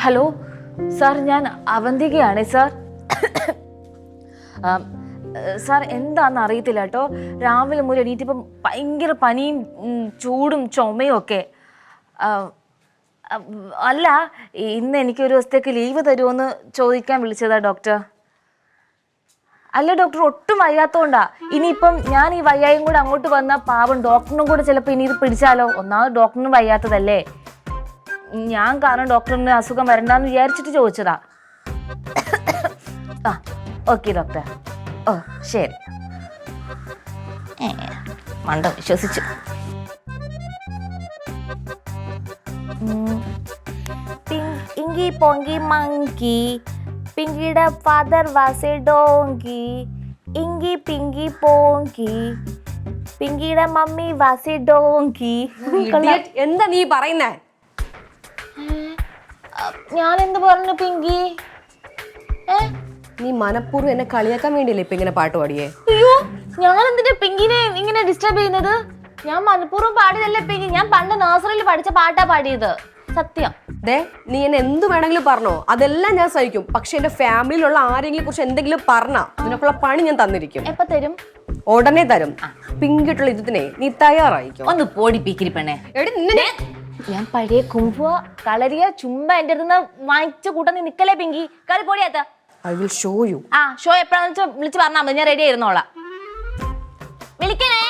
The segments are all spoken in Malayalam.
ഹലോ സാർ, ഞാൻ അവന്തികയാണ് സാർ. സാർ എന്താണെന്ന് അറിയത്തില്ല കേട്ടോ. രാവിലെ മുതൽ എണീറ്റിപ്പം ഭയങ്കര പനിയും ചൂടും ചുമയും ഒക്കെ. അല്ല, ഇന്ന് എനിക്കൊരു ദിവസത്തേക്ക് ലീവ് തരുമോയെന്ന് ചോദിക്കാൻ വിളിച്ചതാ ഡോക്ടർ. അല്ല ഡോക്ടർ, ഒട്ടും വയ്യാത്തോണ്ടാ. ഇനിയിപ്പം ഞാൻ ഈ വയ്യായും കൂടെ അങ്ങോട്ട് വന്ന പാവം ഡോക്ടറിനും കൂടെ ചിലപ്പോൾ ഇനി ഇത് പിടിച്ചാലോ. ഒന്നാമത് ഡോക്ടറിനും വയ്യാത്തതല്ലേ, ഞാൻ കാരണം ഡോക്ടറിന് അസുഖം വരണ്ടെന്ന് വിചാരിച്ചിട്ട് ചോദിച്ചതാ. ആ ഓക്കെ ഡോക്ടർ. ഓ ശരി. മണ്ട വിശ്വസിച്ചു. പിങ്കി പൊങ്കി മങ്കി, പിങ്കിയുടെ father was a donkey. Inky Pinky Ponky, പിങ്കിയുടെ മമ്മി വാസ് എ ഡോങ്കി. എന്താ നീ പറയുന്നേ? ഞാൻ എന്ത് പറഞ്ഞു പിങ്കി? നീ മനഃപൂർവ്വം എന്നെ കളിയാക്കാൻ വേണ്ടിയല്ലേ ഇപ്പൊ ഇങ്ങനെ പാട്ട് പാടിയേ? അയ്യോ, ഞാൻ എന്തിനാ പിങ്കിനെ ഇങ്ങനെ ഡിസ്റ്റർബ് ചെയ്യുന്നത്? ഞാൻ മനഃപൂർവ്വം പാടിയതല്ലേ പിങ്കി. ഞാൻ പണ്ട് നഴ്സറിയിൽ പഠിച്ച പാട്ടാ പാടിയത്, സത്യം. ദേ, നീ എന്നെ എന്ത് വേണമെങ്കിലും പറഞ്ഞോ, അതെല്ലാം ഞാൻ സഹിക്കും. പക്ഷെ എന്റെ ഫാമിലിയിലുള്ള ആരെങ്കിലും കുറിച്ച് എന്തെങ്കിലും പറഞ്ഞാ അതിനൊക്കെയുള്ള പണി ഞാൻ തന്നിരിക്കും. എപ്പ തരും? ഉടനെ തരും. പിങ്കിട്ടുള്ള യുദ്ധത്തിനെ നീ തയ്യാറായിക്കോ. ഒന്ന് പോടി പീക്കിരി പെണ്ണെ. എടി നിന്നെ ഞാൻ പഴയ കുംഭ കളരിയ ചുമ്പ എന്റെ അടുത്ത് വാങ്ങിച്ച കൂട്ടം നീ നിക്കല്ലേ പിങ്കി. കളി പോടിയാത്ത. I will show you. ആ ഷോ എപ്പോഴാന്ന് വെച്ചാൽ വിളിച്ച് പറഞ്ഞാൽ മതി, ഞാൻ റെഡി ആയിരുന്നോളാം. വിളിക്കണേ.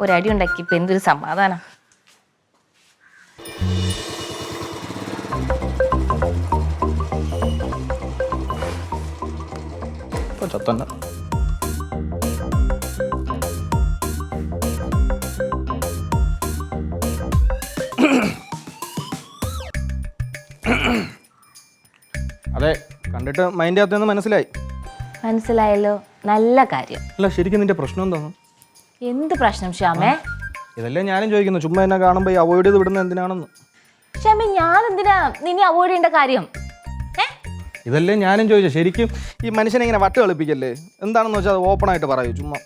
ഒരടി ഉണ്ടാക്കി ഇപ്പൊ എന്തൊരു സമാധാനം. അതെ, കണ്ടിട്ട് മൈൻഡ് ആകത്തെന്ന് മനസ്സിലായി. മനസ്സിലായല്ലോ, നല്ല കാര്യം. അല്ല, ശരിക്കും നിന്റെ പ്രശ്നം എന്താണ്? എന്ത് പ്രശ്നം ശ്യാമേ? ഇതല്ലേ ഞാനും ചോദിക്കുന്നു. ചുമ്മാ എന്നെ കാണുമ്പോൾ അവോയ്ഡ് ചെയ്ത് വിടുന്ന എന്തിനാണെന്ന്. ശ്യാമേ, ഞാൻ എന്തിനാ നിന്നെ അവോയ്ഡ് ചെയ്യേണ്ട കാര്യം? ഇതല്ലേ ഞാനും ചോദിച്ചത്. ശരിക്കും ഈ മനുഷ്യനെ ഇങ്ങനെ വട്ട് കളിപ്പിക്കല്ലേ, എന്താണെന്ന് വെച്ചാൽ അത് ഓപ്പൺ ആയിട്ട് പറയൂ. ചുമ്മാ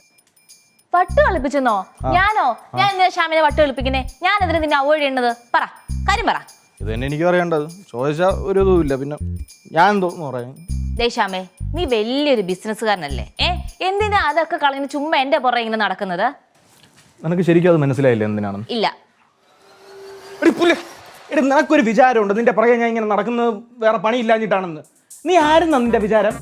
വട്ട് കളിപ്പിച്ചെന്നോ? ഞാനോ? ഞാൻ എന്തിനാ ശ്യാമിനെ വട്ട് കളിപ്പിക്കുന്നേ? ഞാൻ എന്തിനാ നിന്നെ അവോയ്ഡ് ചെയ്യേണ്ടത്? പറ, കാര്യം പറ. ഇത് തന്നെ എനിക്ക് അറിയേണ്ടത്. ചോദിച്ചാൽ ഒരു ഇതുമില്ല, പിന്നെ ഞാൻ എന്തോന്ന് പറയാം. ദേ ശ്യാമേ, നീ വലിയൊരു ബിസിനസ്സുകാരനല്ലേ? എന്തിനാ അതൊക്കെ കളഞ്ഞ് ചുമ്മാ എന്റെ പുറകെ ഇങ്ങനെ നടക്കുന്നത്? നിനക്ക് ശരിക്കും അത് മനസ്സിലായില്ലേ എന്തിനാണെന്ന്? ഇല്ല. എടി, നിനക്കൊരു വിചാരമുണ്ട് നിന്റെ പുറകെ ഞാൻ ഇങ്ങനെ നടക്കുന്നത് വേറെ പണിയില്ലാഞ്ഞിട്ടാണെന്ന്. നീ ആരെന്നാ നിന്റെ വിചാരം?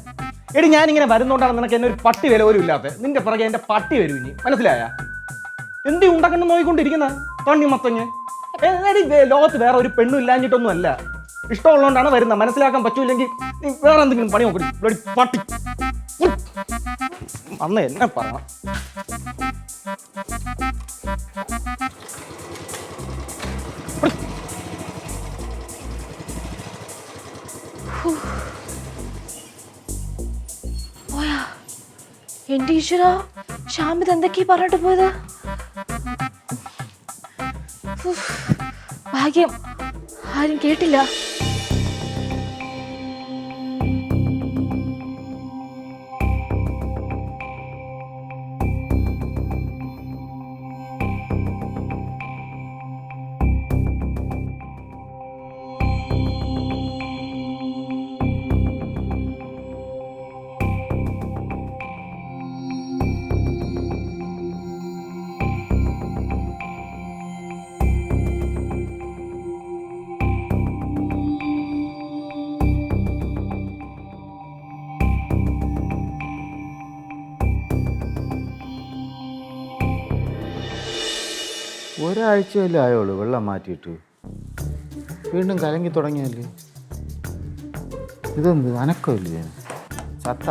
എടി, ഞാനിങ്ങനെ വരുന്നോണ്ടാണ് നിനക്ക് എന്നെ ഒരു പട്ടി വില പോലും ഇല്ലാത്ത. നിന്റെ പുറകെ എന്റെ പട്ടി വരും ഇനി, മനസ്സിലായ? എന്തി ഉണ്ടാക്കണം നോയിക്കൊണ്ടിരിക്കുന്ന തണ്ണി മത്തഞ്ഞ്. ലോകത്ത് വേറെ ഒരു പെണ്ണും ഇല്ലാഞ്ഞിട്ടൊന്നും അല്ല, ഇഷ്ടമുള്ളതുകൊണ്ടാണ് വരുന്നത്. മനസ്സിലാക്കാൻ പറ്റൂല്ലെങ്കിൽ നീ വേറെ എന്തെങ്കിലും പണി നോക്കടി. പട്ടി അന്ന് എന്നെ പറയണം. എന്റെ ഈശ്വരാ, ശ്യാമിത് എന്തൊക്കെയാ പറഞ്ഞിട്ട് പോയത്? ഭാഗ്യം ആരും കേട്ടില്ല. ഒരാഴ്ചയല്ലേ ആയോളൂ വെള്ളം മാറ്റിയിട്ട്, വീണ്ടും കലങ്ങി തുടങ്ങിയല്ലേ. ഇതെന്ത് അനക്കമില്ലേ? ചത്ത?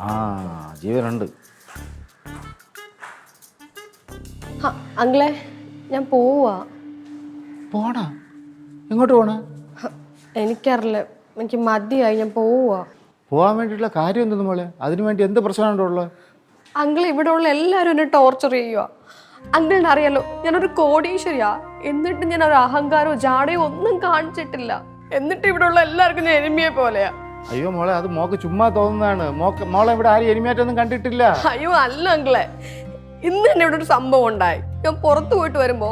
ആ, ജീവനുണ്ട്. അങ്കിളെ, ഞാൻ പോവാ. പോണാ? എങ്ങോട്ട് പോണ? എനിക്കറിയില്ല, എനിക്ക് മതിയായി, ഞാൻ പോവാ. പോകാൻ വേണ്ടിയിട്ടുള്ള കാര്യം എന്തെന്ന് മോളെ? അതിനു വേണ്ടി എന്ത് പ്രശ്നമാണോ ഉള്ളത്? അങ്കിൾ, ഇവിടെ ഉള്ള എല്ലാവരും എന്നെ ടോർച്ചർ ചെയ്യുക. അങ്കിളിന് അറിയാലോ, ഞാനൊരു കോടീശ്വരിയാ. എന്നിട്ട് ഞാൻ ഒരു അഹങ്കാരമോ ജാടയോ ഒന്നും കാണിച്ചിട്ടില്ല. എന്നിട്ട് ഇവിടെ ഉള്ള എല്ലാവർക്കും ഞാൻ എനിമിയെ പോലെയാ. അയ്യോ മോളെ, അത് മോക്ക് ചുമ്മാ തോന്നുന്നതാണ്. മോളെ ഇവിടെ ആരും എനിമയായിട്ടൊന്നും കണ്ടിട്ടില്ല. അയ്യോ അല്ല അങ്കിളെ, ഇന്ന് തന്നെ ഇവിടെ ഒരു സംഭവം ഉണ്ടായി. ഞാൻ പുറത്തു പോയിട്ട് വരുമ്പോ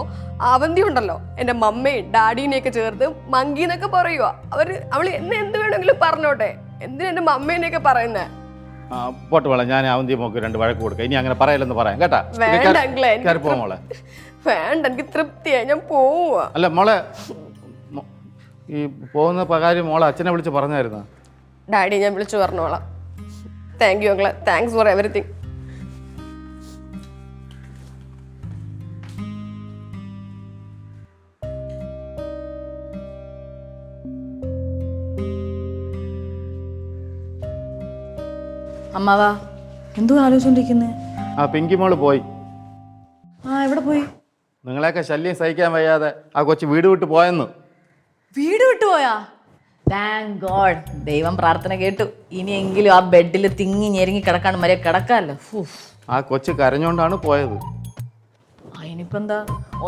അവന്തി ഉണ്ടല്ലോ എൻ്റെ മമ്മയും ഡാഡീനെയൊക്കെ ചേർത്ത് മങ്കി എന്നൊക്കെ പറയുക. അവൾ എന്നെ എന്ത് വേണമെങ്കിലും പറഞ്ഞോട്ടെ, എന്തിനാ എൻ്റെ മമ്മേനെയൊക്കെ പറയുന്നേ? പോട്ട് വേള, ഞാൻ അവന്തി മോക്ക് 2 വഴക്ക് കൊടുക്കാം. ഇനി അങ്ങനെ പറയല്ലെന്ന് പറയാം കേട്ടാ. വേണ്ട അങ്കിളെ, പോ മോളെ. വേണ്ട, എനിക്ക് തൃപ്തിയായി, ഞാൻ പോവാ. അല്ല മോളെ, ഈ പോകുന്ന കാര്യം മോളെ അച്ഛനെ വിളിച്ച് പറഞ്ഞായിരുന്നോ? ഡാഡി ഞാൻ വിളിച്ചു പറഞ്ഞോളാം. താങ്ക് യു അങ്കിളെ, താങ്ക്സ് ഫോർ എവറിത്തിങ്. അമ്മാവാ, എന്തോ ആലോചിച്ചോണ്ടിരിക്കുന്നേ? ആ പിങ്കി മോള് പോയി. എവിടെ പോയി? നിങ്ങളെയൊക്കെ ശല്യം സഹിക്കാൻ വയ്യാതെ ആ കൊച്ചു വീട് വിട്ട് പോയെന്ന്. വീട് വിട്ടുപോയാ? താങ്ക് ഗോഡ്, ദൈവം പ്രാർത്ഥന കേട്ടു. ഇനിയെങ്കിലും ആ ബെഡിൽ തിങ്ങി ഞെരുങ്ങി കിടക്കാൻ മര്യാദ കിടക്കാമല്ലോ. ആ കൊച്ചു കരഞ്ഞോണ്ടാണ് പോയത്. അതിനിപ്പോ എന്താ?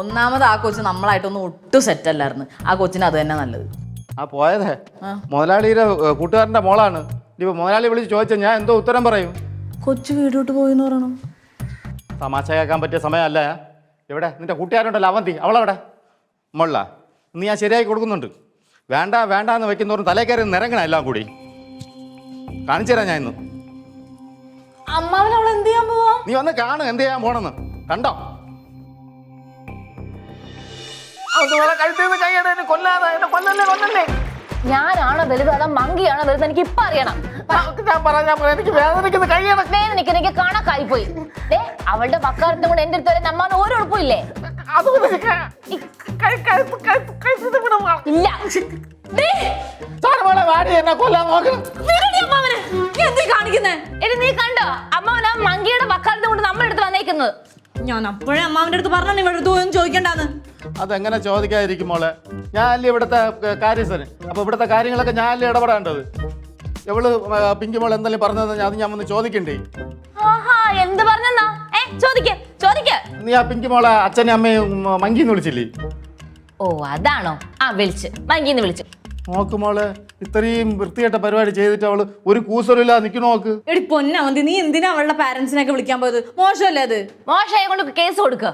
ഒന്നാമത് ആ കൊച്ചു നമ്മളായിട്ടൊന്നും ഒട്ടും സെറ്റ് അല്ലായിരുന്നു. ആ കൊച്ചിന് അത് തന്നെ നല്ലത്. ആ പോയതേ മുതലാളിയുടെ കൂട്ടുകാരൻ്റെ മോളാണ്. ഇപ്പൊ മുതലാളി വിളിച്ച് ചോദിച്ചാൽ ഞാൻ എന്തോ ഉത്തരം പറയും? കൊച്ചു വീട് വിട്ട് പോയിന്ന് പറയണം. തമാശ കേൾക്കാൻ പറ്റിയ സമയമല്ല. എവിടെ നിന്റെ കൂട്ടുകാരുണ്ടല്ലോ അവന്തി, അവളെവിടെ? മോള ഇന്ന് ഞാൻ ശരിയായി കൊടുക്കുന്നുണ്ട്. വേണ്ട വേണ്ട എന്ന് വെക്കുന്നവരും തലേ കയറി നിരങ്ങണ എല്ലാം കൂടി. കാണിച്ചു തരാം ഞാൻ ഇന്ന്. അമ്മാവൻ അവൾ എന്ത് ചെയ്യാൻ പോവാ? നീ വന്ന് കാണും എന്ത് ചെയ്യാൻ പോണെന്ന്. കണ്ടോ? ഞാനാണോ വലുത് അതാ മങ്കിയാണോ വലുത്? എനിക്ക് ഇപ്പൊ അറിയണം. എനിക്ക് കണക്കായി പോയി. അവളുടെ വക്കാലത്തും കൂടെ എന്റെ അടുത്ത് വരെ നമ്മാൻ ഒരു ഉറപ്പില്ലേ? ഇല്ല. നീ കണ്ടോ അമ്മാവൻ ആ മങ്കിയുടെ വക്കാലത്തും കൊണ്ട് നമ്മുടെ അടുത്ത് വന്നേക്കുന്നത്? ഞാൻ അപ്പോഴേ അമ്മാവിന്റെ അടുത്ത് പറഞ്ഞു ഇവിടെ അടുത്ത് ചോദിക്കണ്ടെന്ന്. അതെങ്ങനെ ചോദിക്കാതിരിക്കും മോളെ? ഞാനല്ലേ ഇവിടുത്തെ കാര്യസ്ഥന്. അപ്പൊ ഇവിടുത്തെ കാര്യങ്ങളൊക്കെ ഞാനല്ലേ ഇടപെടേണ്ടത്. എവള് പിങ്കി മോൾ എന്തെങ്കിലും പറഞ്ഞത് അത് ഞാൻ വന്ന് ചോദിക്കണ്ടേ? എന്ത് പറഞ്ഞെന്നാ? നീ ആ പിങ്കി മോളെ അച്ഛനും അമ്മയും മങ്കിന്ന് വിളിച്ചില്ലേ? ഓ അതാണോ? വിളിച്ച് മങ്കിന്ന് വിളിച്ചു. നോക്ക് മോളെ, ഇത്രയും വൃത്തികെട്ട പരിപാടി ചെയ്തിട്ട് അവള് ഒരു കൂസറില്ല നിക്കണ നോക്ക്. എടി പൊന്നവന്തി, നീ എന്തിനാ അവളുടെ പാരന്റ്സിനൊക്കെ വിളിക്കാൻ പോയത്? മോശമല്ലേ അത്? മോശമായി കൊണ്ട് കേസ് കൊടുക്ക.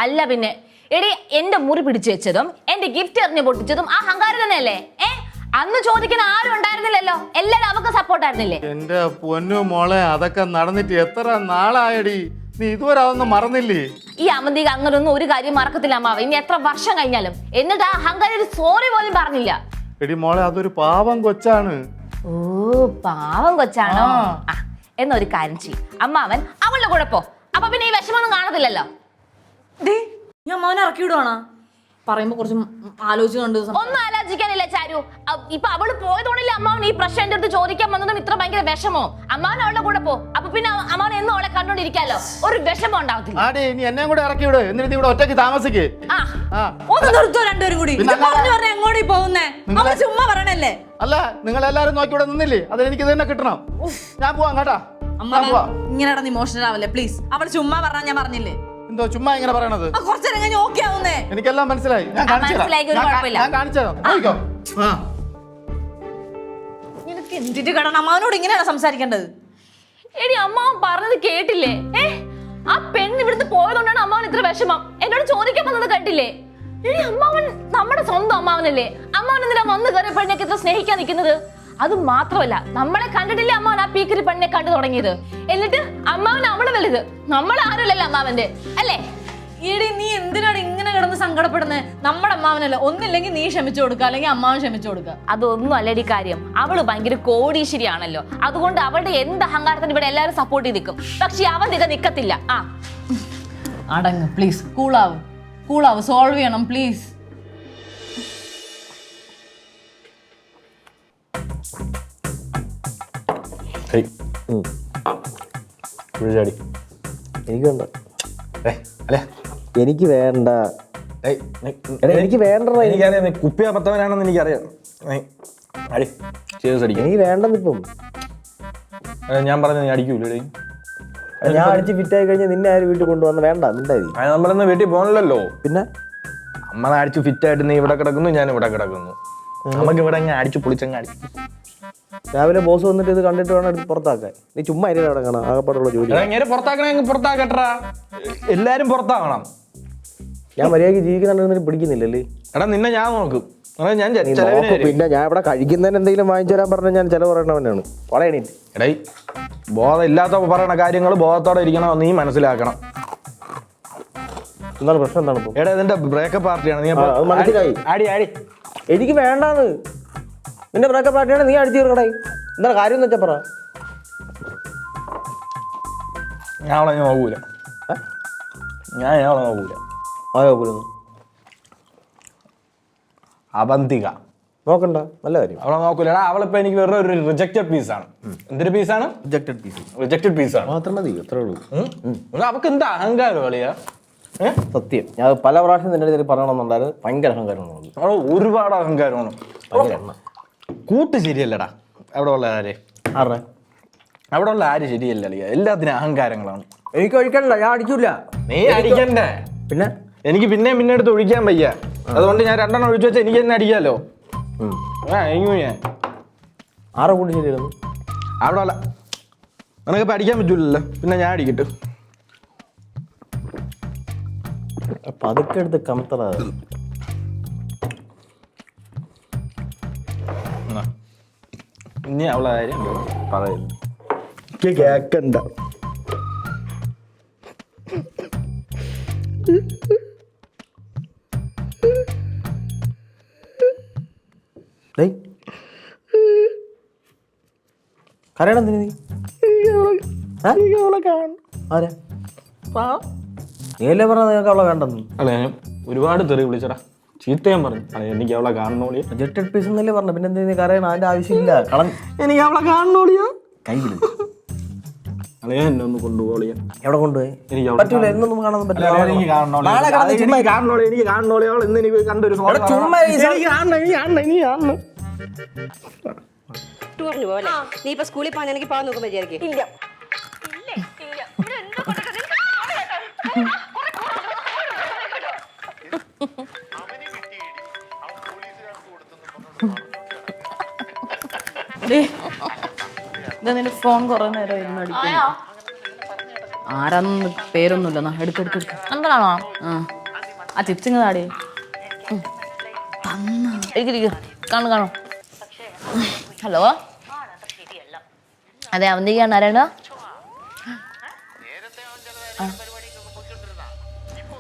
അല്ല പിന്നെ എടി, എന്റെ മുറി പിടിച്ചു വെച്ചതും എന്റെ ഗിഫ്റ്റ് എറിഞ്ഞു പൊട്ടിച്ചതും ആ ഹങ്കാരം തന്നെയല്ലേ? അന്ന് ചോദിക്കുന്ന ആരും ഉണ്ടായിരുന്നില്ലല്ലോ, എല്ലാരും അവർക്ക് സപ്പോർട്ടായിരുന്നില്ലേ? എന്റെ പൊന്നു മോളെ, അതൊക്കെ നടന്നിട്ട് എത്ര നാളായടി. നീ ഇതുവരെ അതൊന്നും മറന്നില്ലേ? ഈ അമന്തിക്ക് അങ്ങനൊന്നും ഒരു കാര്യം മറക്കത്തില്ല അമ്മാവ. ഇനി എത്ര വർഷം കഴിഞ്ഞാലും. എന്നിട്ട് ആ ഹങ്കാരം ഒരു സോറി പോലും പറഞ്ഞില്ല. എടി മോളെ, അതൊരു പാവം കൊച്ചാണ്. ഓ പാവം കൊച്ചാണോ? എന്നൊരു കാര്യം ചെയ്യും, അമ്മാവൻ അവളുടെ കൂടെ പോ. അപ്പൊ പിന്നെ ഈ വിഷമൊന്നും കാണത്തില്ലല്ലോ. ഞാൻ മോനെ ഇറക്കി വിടുവാണോ? പറയുമ്പോ കുറച്ച് ആലോചിച്ചുകൊണ്ട്. ഒന്നും ആലോചിക്കാനില്ല ചാരു. ഇപ്പൊ അവള് പോയതുകൊണ്ടല്ലേ അമ്മാവൻ ഈ പ്രശ്നം എന്റെ അടുത്ത് ചോദിക്കാൻ വന്നതും ഇത്ര ഭയങ്കര വിഷമോ? അമ്മാവൻ അവളുടെ കൂടെ പോ. അപ്പൊ പിന്നെ അമ്മാവൻ എന്നും അവളെ കണ്ടോണ്ടിരിക്കാലോ, ഒരു വിഷമം ഉണ്ടാവത്തില്ല. ആടേ, നീ എന്നെ കൂടെ ഇറക്കി വിട്. എന്നിട്ട് നീ ഇവിടെ ഒറ്റയ്ക്ക് താമസിക്കേ. ഒന്ന് നിർത്തോ രണ്ടുപേരും കൂടി? പറഞ്ഞു പറഞ്ഞ എങ്ങോട്ടീ പോകുന്നേ? അവള് ചുമ്മാ പറയണല്ലേ? അല്ല, നിങ്ങൾ എല്ലാരും നോക്കി ഇവിടെ നിന്നില്ലേ? അതെനിക്ക് തന്നെ കിട്ടണം. ഞാൻ പോവാം കേട്ടാ. ഇങ്ങനെ നീ ഇമോഷണൽ ആവല്ലേ പ്ലീസ്. അവള് ചുമ്മാ പറഞ്ഞാ ഞാൻ പറഞ്ഞില്ലേ? എന്തോ ചുമ്മാ ഇങ്ങനെ പറയണത്? കുറച്ചേരം കഴിഞ്ഞ് ഓക്കെ ആവുന്നേ. എനിക്കെല്ലാം മനസ്സിലായി. ഞാൻ നിനക്ക് എന്തിട്ട് കടണം? അമ്മാവനോട് ഇങ്ങനെയാണ് സംസാരിക്കേണ്ടത്? എടി അമ്മാവൻ പറഞ്ഞത് കേട്ടില്ലേ? ആ പെണ്ണ് ഇവിടുന്ന് പോയതുകൊണ്ടാണ് അമ്മാവൻ ഇത്ര വിഷമം. എന്നോട് ചോദിക്കാൻ വന്നത് കണ്ടില്ലേ? എടി അമ്മാവൻ നമ്മുടെ സ്വന്തം അമ്മാവനല്ലേ? അമ്മാവൻ എന്തിനാ വന്ന് കയറിയ പെണ്ണിനെ ഇത്ര സ്നേഹിക്കാൻ നിൽക്കുന്നത്? അത് മാത്രമല്ല, നമ്മളെ കണ്ടിട്ടില്ലേ അമ്മാവൻ ആ പീക്കരി പെണ്ണിനെ കണ്ടു തുടങ്ങിയത്? എന്നിട്ട് അമ്മാവൻ അവള് വലുത്, നമ്മൾ ആരുമല്ലല്ലോ അമ്മാവന്റെ, അല്ലേ? എടി നീ എന്തിനാണ് ഇങ്ങനെ കിടന്ന് സങ്കടപ്പെടുന്നത്? നമ്മുടെ അമ്മാവനല്ല, ഒന്നില്ലെങ്കിൽ നീ ക്ഷമിച്ചു കൊടുക്കുക, അല്ലെങ്കിൽ അമ്മാവൻ ക്ഷമിച്ചു കൊടുക്കുക. അതൊന്നും അല്ലടി കാര്യം. അവള് ഭയങ്കര കോടീശ്വരിയാണല്ലോ, അതുകൊണ്ട് അവളുടെ എന്ത് അഹങ്കാരത്തിന് ഇവിടെ എല്ലാവരും സപ്പോർട്ട് ചെയ്ത് നിൽക്കും. പക്ഷെ അവൻ നിൽക്കത്തില്ല. അടങ്ങ് പ്ലീസ്. കൂളാവ് സോൾവ് ചെയ്യണം പ്ലീസ്. എനിക്ക് വേണ്ട. എനിക്ക് വേണ്ട. എനിക്ക് വേണ്ട. എനിക്കറിയാം കുപ്പിയ പത്തവനാണെന്ന് എനിക്കറിയാം. എനിക്ക് വേണ്ടെന്നിപ്പം. ഞാൻ പറഞ്ഞ നീ അടിക്കൂലേ? ഞാൻ അടിച്ച് ഫിറ്റായി കഴിഞ്ഞാൽ നിന്നെ ആരും വീട്ടിൽ കൊണ്ടുവന്ന് വേണ്ട മിണ്ടായി. നമ്മളൊന്നും വീട്ടിൽ പോകണല്ലോ. പിന്നെ നമ്മളെ അടിച്ചു ഫിറ്റായിട്ട് നീ ഇവിടെ കിടക്കുന്നു, ഞാൻ ഇവിടെ കിടക്കുന്നു. നമുക്ക് ഇവിടെ അടിച്ചു പൊളിച്ചങ്ങ് അടിച്ചു. രാവിലെ ബോസ് വന്നിട്ട് ഇത് കണ്ടിട്ട് വേണം എടുത്ത് പുറത്താക്കാൻ. നീ ചുമ്മാ അരി കിടക്കണം, ആകപ്പാടുള്ള ജോലി. പുറത്താക്കണേ പുറത്താക്കട്ടാ. എല്ലാരും പുറത്താകണം. ഞാൻ മര്യാദയ്ക്ക് ജീവിക്കുന്നുണ്ടെന്ന് പിടിക്കുന്നില്ലല്ലേ? എടാ നിന്നെ ഞാൻ നോക്കും. ഞാൻ നീ ചെലവിന് നോക്ക്. തരും. പിന്നെ ഞാൻ ഇവിടെ കഴിക്കുന്നതിന് എന്തെങ്കിലും വാങ്ങിച്ചു തരാൻ പറഞ്ഞാൽ ഞാൻ ചിലവ് പറയണവനാണ്. പറയണേ എടേ ബോധം ഇല്ലാത്ത പറയണ കാര്യങ്ങൾ ബോധത്തോടെ ഇരിക്കണം, നീ മനസ്സിലാക്കണം. എന്താണ് പ്രശ്നം? എന്താണ് ഇപ്പം? എടാ ഇതിന്റെ ബ്രേക്കപ്പ് പാർട്ടിയാണ്. നീ അത് മനസ്സിലായി. ആടി ആടി എനിക്ക് വേണ്ടാന്ന്. നിന്റെ ബ്രേക്കപ്പ് പാർട്ടിയാണ്, നീ അടിച്ചു തീർക്കടേ. എന്താണ് കാര്യം എന്ന് വെച്ചാ പറ. ഞാൻ അവളെ നോക്കൂല. ഞാൻ അവളെ നോക്കൂല. ആയോ പോലും അവന്തിക നോക്കണ്ട, നല്ല കാര്യം. അവളെ നോക്കൂല. എടാ അവളിപ്പോ എനിക്ക് വേറെ ഒരു റിജക്റ്റഡ് പീസാണ്. എന്തൊരു പീസാണ്? റിജക്റ്റഡ് പീസ് റിജക്റ്റഡ് പീസാണ്. മാത്രം മതി, അത്രേ ഉള്ളൂ. അവക്ക് എന്താ അഹങ്കാരം കളിയാ? സത്യം. ഞാൻ പല പ്രാവശ്യം നിന്റെ അടുത്ത് പറയണമെന്നുണ്ടായിരുന്നു. ഭയങ്കര അഹങ്കാരമാണ്. അവള് ഒരുപാട് അഹങ്കാരമാണ്. ഭയങ്കര എണ്ണ. കൂട്ട് ശരിയല്ലടാ. അവിടെ ഉള്ള ആര് ആരുടെ? അവിടെ ഉള്ള ആര് ശരിയല്ല കളിയാ. എല്ലാത്തിനും അഹങ്കാരങ്ങളാണ്. എനിക്ക് ഒഴിക്കണ്ട, ഞാൻ അടിക്കൂല. നീ അടിക്കണ്ടേ? പിന്നെ എനിക്ക് പിന്നെ എടുത്ത് ഒഴിക്കാൻ വയ്യ. അതുകൊണ്ട് ഞാൻ 2 എണ്ണം ഒഴിച്ചു വെച്ചാൽ എനിക്ക് തന്നെ അടിക്കാലോ. ഞാൻ ആരെ കൂട്ടി ശരിയായിരുന്നു? അവിടെ അല്ല, നിനക്കിപ്പോ അടിക്കാൻ പറ്റൂലല്ലോ, പിന്നെ ഞാൻ അടിക്കട്ടെ. പതുക്കെ എടുത്ത് കമത്തറ. ഇനി അവളെ കാര്യം പറയുന്നു കേക്കണ്ട. കരയണെന്തിന് നീ? ആരാ? നീയല്ലേ പറഞ്ഞ നിങ്ങൾക്ക് അവളെ വേണ്ടെന്ന്? അല്ല ഞാൻ ഒരുപാട് തെറി വിളിച്ചടാ, ചീത്തയും പറഞ്ഞു. എനിക്ക് അവളെ കാണണോളിയാ. റിജക്റ്റഡ് പീസ് എന്നല്ലേ പറഞ്ഞു, പിന്നെ എന്തിനാ നീ കരയണം? അതിന്റെ ആവശ്യമില്ല. എനിക്ക് അവളെ കാണണോളിയാ. കൈ വിടും. അളയാ എന്നെ ഒന്ന് കൊണ്ടുപോളിയാ. എവിടെ കൊണ്ടുപോയി? എനിക്ക് പറ്റൂല, എന്നൊന്നും കാണാൻ പറ്റില്ല. എനിക്ക് കാണണോളി. നാളെ കിടന്ന് ചുമ്മാ എനിക്ക് കാണണോളി. അവൾ ഇന്ന് എനിക്ക് കണ്ടൊരു ചുമ്മാ ടൂറിന് പോലെ നീ ഇപ്പൊ സ്കൂളിൽ പോകാൻ എനിക്ക് പോകാൻ നോക്കുമ്പോ വിചാരിക്കും. ഇല്ല നിന്റെ ഫോൺ കുറെ നേരം ഇരുന്ന് അടിക്കുന്നു. ആരാന്ന് പേരൊന്നുമില്ല. എടുക്കെടുക്ക് എന്താണോ ആ ചിപ്സ് ഇങ്ങ് താടി. കാണു കാണു. ഹലോ, അതെ അവന്തികയാണ്. ആരാണ്?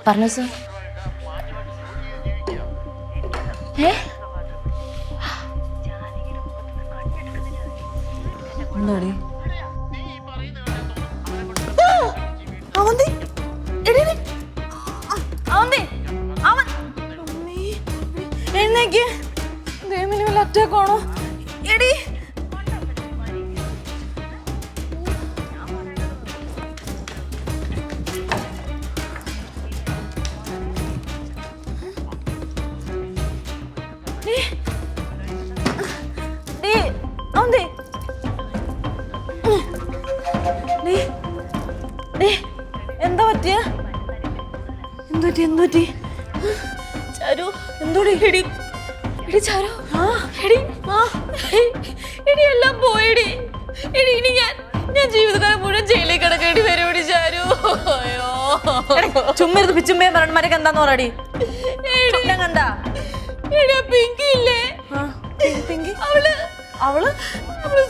പറഞ്ഞു സർ. എന്താടി അവന്തി? അവന്തി എന്നേക്ക് അറ്റാക്ക് ആണോ എടി? എന്താ പറ്റിയ? എന്തുപറ്റി? ചാരു എന്തോടി? എടി ചാരു, എടി എല്ലാം പോയടി. എടി ഇനി ഞാൻ ജീവിതകാലം മുഴുവൻ ജയിലിൽ കിടക്കേണ്ടി വരുമടി ചാരു. അയ്യോ ചുമ്മാ പിച്ചുമ്മയും മരണന്മാരൊക്കെ എന്താന്ന് പറയടി. കണ്ടാ പിങ്കി ഇല്ലേ? പിങ്കി അവള്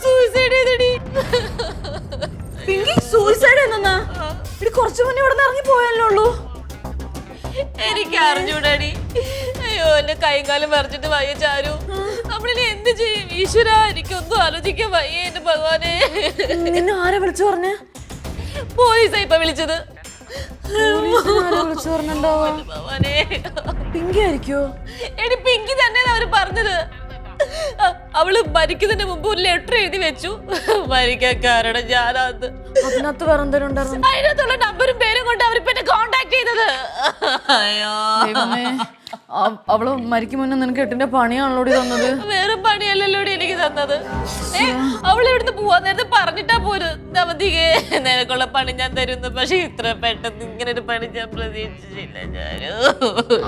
സൂയിസൈഡ് ചെയ്തടി. പിങ്കി സൂയിസൈഡ് എന്നാ? എടി കുറച്ചു മുന്നേ ഇവിടെ നിന്ന് ഇറങ്ങി പോയല്ലേ ഉള്ളൂ. എനിക്ക് അറിഞ്ഞൂടടി. അയ്യോ എന്റെ കൈയും കാലം വരച്ചിട്ട് വയ്യ ചാരു. നമ്മളിനി എന്ത് ചെയ്യും ഈശ്വര? എനിക്കൊന്നും ആലോചിക്കാൻ വയ്യ എന്റെ ഭഗവാനെ. നിന്നെ ആരാ വിളിച്ചു പറഞ്ഞ? പോലീസാ ഇപ്പൊ വിളിച്ചത്. വിളിച്ചു പറഞ്ഞോ ഭഗവാനെ? പിങ്കി ആയിരിക്കോ? എടി പിങ്കി തന്നെ അവര് പറഞ്ഞത്. അവള് മരിക്കുന്നതിന് മുമ്പ് ഒരു ലെറ്റർ എഴുതി വെച്ചു. മരിക്കാൻ കാരണം ഞാനത്. അതിനകത്ത് വേറെ എന്തെങ്കിലും ഉണ്ടായിരുന്നു? അതിനകത്തുള്ള നമ്പറും പേരും കൊണ്ട് അവരിപ്പോ എന്നെ കോണ്ടാക്ട് ചെയ്തത്. അയ്യോ അവള് മരിക്കും മുന്നേ നിനക്ക് എട്ടിന്റെ പണിയാണല്ലോടി തന്നത്. വേറെ പണിയല്ലല്ലോടി എനിക്ക് തന്നത്. അവള് ഇവിടുന്ന് പോവാൻ നേരത്തെ പറഞ്ഞിട്ടാ പോര്, അവധികേ നിനക്കുള്ള പണി ഞാൻ തരുന്നു. പക്ഷെ ഇത്ര പെട്ടെന്ന് ഇങ്ങനെ ഒരു പണി ഞാൻ പ്രതീക്ഷിച്ചില്ല.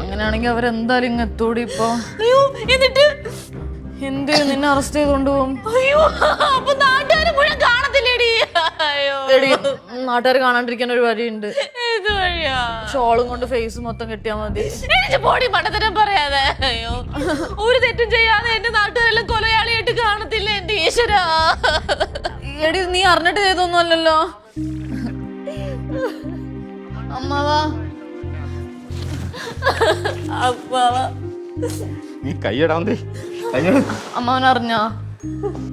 അങ്ങനെയാണെങ്കിൽ അവരെന്തായാലും ഇങ്ങ് എത്തൂടി ഇപ്പൊ. അയ്യോ എന്നിട്ട് എന്ത് നിന്നെ അറസ്റ്റ് ചെയ്തോണ്ട് പോകും? അയ്യോ അപ്പൊ നാട്ടുകാർ മുഴുവൻ കാണത്തില്ലേടി? അയ്യോ നാട്ടുകാർ കാണാണ്ടിരിക്കാൻ ഒരു വഴിയുണ്ട്. വഴിയാ. ഷോളും കൊണ്ട് ഫേസ് മൊത്തം കെട്ടിയാ മതി. എനിക്ക് ബോഡി പണ്ടത്തരം പറയാതെ. അയ്യോ, ഒരു തെറ്റും ചെയ്യാതെ എന്റെ നാട്ടുകാരെല്ലാം കൊലയാളിയായിട്ട് കാണത്തില്ല എന്റെ ഈശ്വരാ. എടി നീ അറിഞ്ഞിട്ട് ചെയ്തൊന്നും അല്ലല്ലോ. അമ്മാവാ, അമ്മാവാ, നീ കൈയിടാന്തേ കയ്യ അമ്മാവൻ അറിഞ്ഞോ?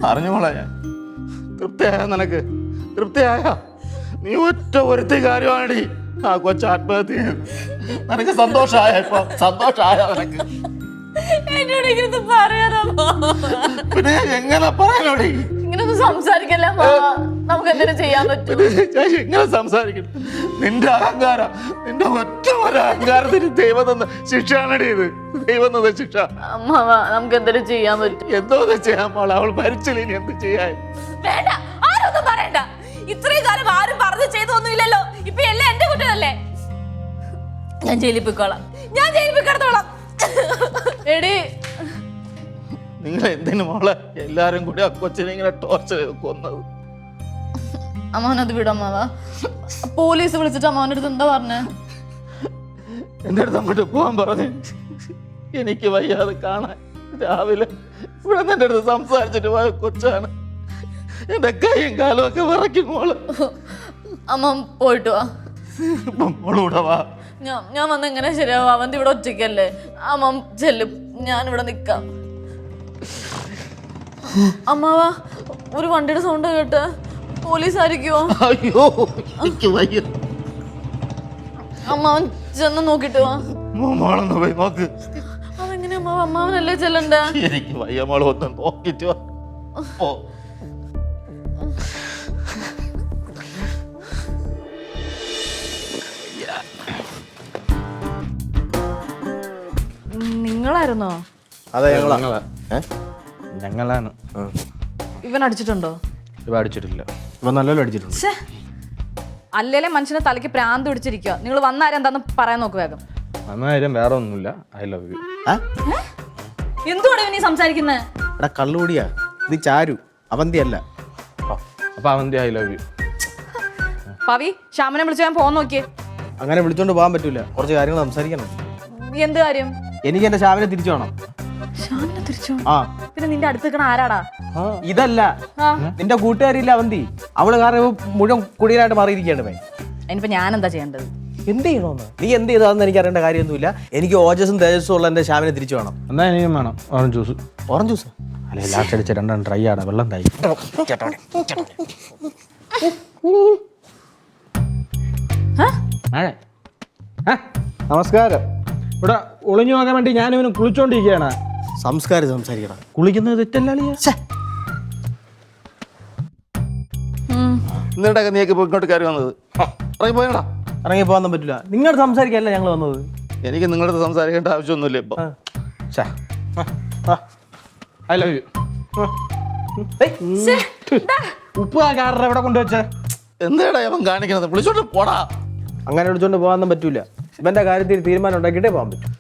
അറിഞ്ഞു മോളെ ഞാൻ. തൃപ്തിയായ നിനക്ക്? തൃപ്തിയായ? നീ ഒറ്റ ഒരുത്തി കാര്യമാണടി ആ കൊച്ചു ആത്മഹത്യ ചെയ്തത്. നിനക്ക് സന്തോഷമായ? ഇപ്പൊ സന്തോഷമായ നിനക്ക്? എന്നോട് ഇങ്ങനെ പറയാതാ. പിന്നെ എങ്ങനെ പറയാനോടി? ഇങ്ങനൊന്നും സംസാരിക്കല്ലേ അമ്മാവാ. നമുക്ക് എന്തെങ്കിലും ചെയ്യാൻ പറ്റും? എങ്ങനെ സംസാരിക്കണം? നിന്റെ അഹങ്കാരം, നിന്റെ ഒറ്റ ഒരു അഹങ്കാരത്തിന് ദൈവം തന്ന ശിക്ഷയാണടി ഇത്. ദൈവം തന്ന ശിക്ഷ. അമ്മാവാ, നമുക്ക് എന്തെങ്കിലും ചെയ്യാൻ പറ്റും? എന്തോ ചെയ്യാൻ മോളെ, അവൾ മരിച്ചില്ല, ഇനി എന്ത് ചെയ്യാൻ? വേണ്ട, ആരൊന്നും പറയണ്ട. ഇത്രയും കാലം ആരും പറഞ്ഞു ചെയ്തൊന്നുമില്ലല്ലോ. ഇപ്പൊ എല്ലാം എന്റെ കുറ്റമല്ലേ? ഞാൻ ജയിലിൽ പോയിക്കോളാം. ഞാൻ ജയിലിൽ പോയി കിടത്തോളാം. എടി നിങ്ങൾ എന്തിനു മോളെ എല്ലാരും കൂടി ആ കൊച്ചിനെ ഇങ്ങനെ ടോർച്ചർ ചെയ്ത് കൊന്നത്? അമ്മാവനത് വിടമ്മാവാ. പോലീസ് വിളിച്ചിട്ട് അമ്മാവൻ്റെ അടുത്ത് എന്താ പറഞ്ഞേ? എൻ്റെ അടുത്ത് അങ്ങോട്ട് പോകാൻ പറഞ്ഞു. എനിക്ക് വയ്യാതെ കാണാൻ. രാവിലെ ഇവിടെ നിന്ന് എൻ്റെ അടുത്ത് സംസാരിച്ചിട്ട് പോയ കൊച്ചാണ്. എൻ്റെ കൈയും കാലും ഒക്കെ വിറയ്ക്കും മോള്. അമ്മ പോയിട്ട് വാ. ഇപ്പം മോളൂടെ വാ. ഞാൻ വന്ന് എങ്ങനെ ശരിയാവും? അവന്തി ഇവിടെ ഒറ്റയ്ക്കല്ലേ. അമ്മ ചെല്ലും, ഞാനിവിടെ നിക്കാം. അമ്മാവാ, ഒരു വണ്ടിയുടെ സൗണ്ട് കേട്ട് പോലീസ് ആയിരിക്കുവോ? അയ്യോ, എനിക്ക് വയ്യ. അമ്മാവൻ ചെന്ന് നോക്കിട്ട് വാ. മോളൊന്ന് പോയി നോക്ക്. അതെങ്ങനെ അമ്മാവ? അമ്മാവനല്ലേ ചെല്ലണ്ട? എനിക്ക് വയ്യ മോള്, ഒന്ന് നോക്കിട്ട് വാ. ഓ നിങ്ങളായിരുന്നോ? അതെ ഞങ്ങളാ. ഞങ്ങളാണ്. ഇവൻ അടിച്ചിട്ടുണ്ടോ? ഇവ അടിച്ചിട്ടില്ല. ഇപ്പൊ നല്ലപോലെ അടിച്ചിട്ടുണ്ട്. അല്ലേലെ മനുഷ്യനെ തലയ്ക്ക് പ്രാന്ത് പിടിച്ചിരിക്കുക. നിങ്ങൾ വന്നാരും എന്താന്ന് പറയാൻ നോക്ക് വേഗം. അന്നാരും വേറെ ഒന്നുമില്ല. I love U. എന്തുവാണ് ഇവനീ സംസാരിക്കുന്നത്? എടാ കള്ളുകൂടിയാ ഇത്. ചാരു, അവന്തി അല്ല. അപ്പൊ Avanthi I love you. Pavi, ശ്യാമനെ വിളിച്ച് ഞാൻ പോകാൻ നോക്കിയേ. അങ്ങനെ വിളിച്ചോണ്ട് പോകാൻ പറ്റൂല, കുറച്ച് കാര്യങ്ങൾ സംസാരിക്കണം. എന്ത് കാര്യം? എനിക്ക് എന്റെ ഷാവിനെ തിരിച്ചു വേണം. ശ്യാമിനെ തിരിച്ചോ? ആ പിന്നെ നിന്റെ അടുത്ത് നിൽക്കണ ആരാടാ? ഇതല്ല, നിന്റെ കൂട്ടുകാരില്ല അവന്തി. അവള് കാരണം മുഴുവൻ കുടിയനായിട്ട് മാറിയിരിക്കുകയാണ്. അതിനിപ്പോ ഞാൻ എന്താ ചെയ്യേണ്ടത്? എന്ത് ചെയ്യണമെന്ന്? നീ എന്ത് ചെയ്താന്ന് എനിക്ക് അറിയേണ്ട കാര്യമൊന്നുമില്ല. എനിക്ക് ഓജസും തേജസ്സും ഉള്ള എന്റെ ഷാവിനെ തിരിച്ചു വേണം. എന്നാ എനിക്കും വേണം ഓറഞ്ച് ജ്യൂസ്. ഓറഞ്ച് ജ്യൂസ് അല്ലെ ലാസ്റ്റ് അടിച്ച രണ്ടെണ്ണം ഡ്രൈ ആണ്, വെള്ളം തായി. നമസ്കാരം. ഇവിടെ ഒളിഞ്ഞു നോക്കാൻ വേണ്ടി ഞാനിവന് കുളിച്ചോണ്ടിരിക്കുകയാണ്. സംസ്കാരം സംസാരിക്കണം. കുളിക്കുന്നത് തെറ്റല്ല. എന്നിട്ടൊക്കെ നീക്ക് ഇങ്ങോട്ട് കയറി വന്നത്? ഇറങ്ങി പോയടാ. ഇറങ്ങി പോകാൻ പറ്റില്ല. നിങ്ങളുടെ സംസാരിക്കല്ല ഞങ്ങൾ വന്നത്. എനിക്ക് നിങ്ങളുടെ അടുത്ത് സംസാരിക്കേണ്ട ആവശ്യമൊന്നുമില്ല ഇപ്പൊ. I love U. ഉപ്പുകാരുടെ എവിടെ കൊണ്ടുവച്ചേ? എന്താടാ അവൻ കാണിക്കണത്? വിളിച്ചോണ്ട് പോടാ. അങ്ങനെ വിളിച്ചോണ്ട് പോകാൻ പറ്റൂല. ഇവന്റെ കാര്യത്തിൽ തീരുമാനം ഉണ്ടാക്കിയിട്ടേ പോകാൻ പറ്റും.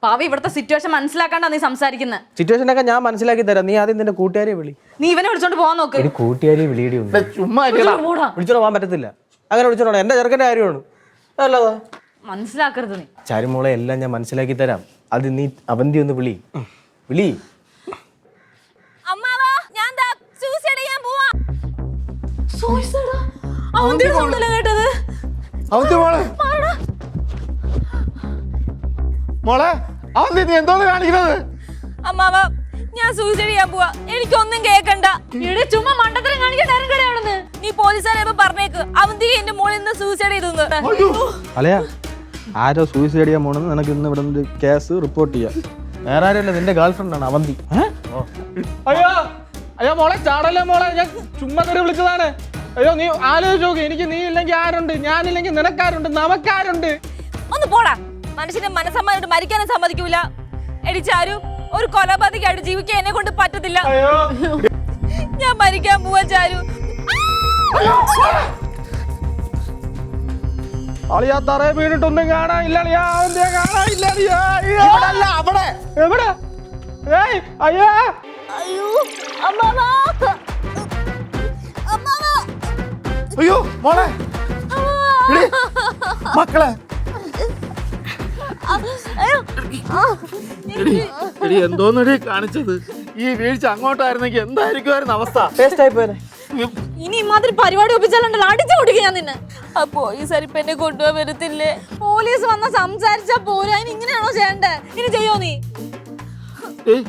പാവി, ഇവിടുത്തെ സിറ്റുവേഷൻ മനസ്സിലാക്കാണ്ടാ നീ സംസാരിക്കുന്നത്. സിറ്റുവേഷനൊക്കെ ഞാൻ മനസ്സിലാക്കി തരാം. നീ ആദ്യം നിന്റെ കൂട്ടുകാരെ വിളി. നീ ഇവനെ വിളിച്ചോണ്ട് പോകാൻ നോക്ക്. ഒരു കൂട്ടുകാരെ വിളിയടി ഉണ്ട്. ചുമ്മാ വിളിച്ചോണ്ട് പോകാൻ പറ്റത്തില്ല. അങ്ങനെ വിളിച്ചോളാം. എന്റെ ചെറുക്കന്റെ കാര്യമാണ്. അല്ലതാ മനസ്സിലാക്കരുത് നീ. ചാരുമോളെ എല്ലാം ഞാൻ മനസ്സിലാക്കി തരാം. അത് നീ അവന്തി ഒന്ന് വിളി. വിളി. അമ്മാവാ, ഞാൻ സൂസൈഡ് ചെയ്യാൻ പോവാ. കേട്ടത്? അവന്തി മോളെ, മോളെ അവന്തി നീ എന്തോന്ന് കാണിക്കുന്നത്? അമ്മാവാ, ഞാൻ സൂസൈഡ് ചെയ്യാൻ പോവാ. എനിക്കൊന്നും കേക്കണ്ട. ഇവിടെ ചുമ്മാ മണ്ടത്തരം കാണിക്കണ്ടായിരുന്നു. നീ പോലീസുകാരെ പറഞ്ഞേക്ക് അവന്തി എന്റെ മോളിൽ നിന്ന് സൂസൈഡ് ചെയ്തു. അല്ലയാ, ആരോ സൂയിസൈഡ് ചെയ്യാൻ പോണെന്ന് നിനക്ക് ഇന്ന് ഇവിടെ നിന്ന് കേസ് റിപ്പോർട്ട് ചെയ്യാം. വേറെ ആരുമല്ല, നിന്റെ ഗേൾഫ്രണ്ട് ആണ് അവന്തി. അയ്യോ അയ്യോ മോളെ, ചാടല്ലേ മോളെ, ഞാൻ ചുമ്മാ കയറി വിളിച്ചതാണ്. അയ്യോ നീ ആലോചിച്ച് നോക്ക്. എനിക്ക് നീ ഇല്ലെങ്കിൽ ആരുണ്ട്? ഞാനില്ലെങ്കിൽ നിനക്കാരുണ്ട്? നമുക്കാരുണ്ട്? ഒന്ന് പോടാ. മനുഷ്യനെ മനസ്സമ്മാനായിട്ട് മരിക്കാനും സമ്മതിക്കൂല. എടിച്ചാരു, ഒരു കൊലപാതകമായിട്ട് ജീവിക്കാൻ എന്നെ കൊണ്ട് പറ്റത്തില്ല. ഞാൻ മരിക്കാൻ പോവാ ചാരു. അളിയാ തറയെ വീണിട്ടൊന്നും കാണാനില്ല. അളിയാ അവന്റെ കാണാനില്ല. അളിയാ അവിടെ എവിടെ? ഏയ് അയ്യാ, അയ്യോ അമ്മാവാ, അമ്മാവാ, അയ്യോ മോളെ, മക്കളെ എടി എന്തോന്നടി കാണിച്ചത്? ഈ വീഴ്ച അങ്ങോട്ടായിരുന്നെങ്കിൽ എന്തായിരിക്കുമായിരുന്നു അവസ്ഥ? ടേസ്റ്റ് ആയി പോയനെ. ഇനി ഇമാതിരി പരിപാടി ഒപ്പിച്ചാലുണ്ടല്ലോ അടിച്ചു കൊടുക്കുക ഞാൻ നിന്നെ. ആ പോലീസുകാർ ഇപ്പൊ എന്നെ കൊണ്ടുപോകാൻ വരത്തില്ലേ? പോലീസ് വന്ന സംസാരിച്ചാ പോരാ. ഇനി ഇങ്ങനെയാണോ ചെയ്യണ്ടേ? ഇനി ചെയ്യോ നീ? ഏയ്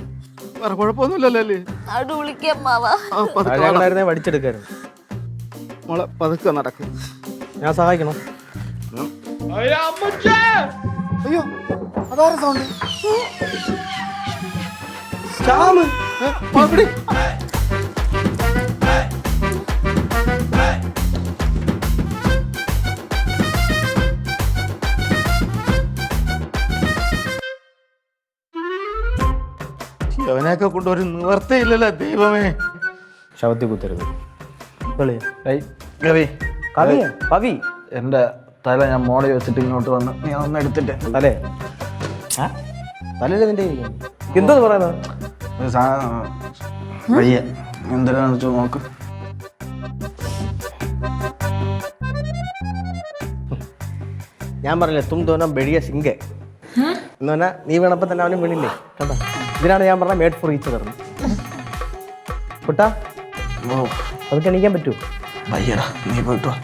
വേറെ കുഴപ്പമൊന്നുമില്ലല്ലേ? അടു വിളിക്കാം മാവാ. പഴയങ്ങളായിരുന്നേ വടിച്ചെടുക്കായിരുന്നു. മോളെ പതുക്കെ നടക്കും. ഞാൻ സഹായിക്കണം. അയ്യോ അതാരെ സൗണ്ട്? അവനെയൊക്കെ കൊണ്ടൊരു നിവർത്തിയില്ലല്ലോ ദൈവമേ. ശവത്തിൽ കുത്തരുത്. കവി കവിയ കവി എൻ്റെ തല ഞാൻ മോളെ വെച്ചിട്ട് ഇങ്ങോട്ട് വന്ന് നീ ഒന്ന് എടുത്തിട്ട് തലേ തലല്ലേ നിന്റെ എന്തോന്ന് പറയുന്നത്? വയ്യ എന്തിനാന്ന് വെച്ചാൽ നോക്ക്. ഞാൻ പറഞ്ഞില്ലേ തും തോന്നാൻ ബെടിയ സിംഗെ എന്ന് പറഞ്ഞാൽ നീ വീണപ്പോൾ തന്നെ അവനും വീണില്ലേ കണ്ടോ? ഇതിനാണ് ഞാൻ പറഞ്ഞ മേഡ് ഫോർ ഈച്ച് പറഞ്ഞു. കുട്ടാ ഓ അതൊക്കെ എണീക്കാൻ പറ്റുമോ? വയ്യടാ നീ പോയിട്ട് വാ.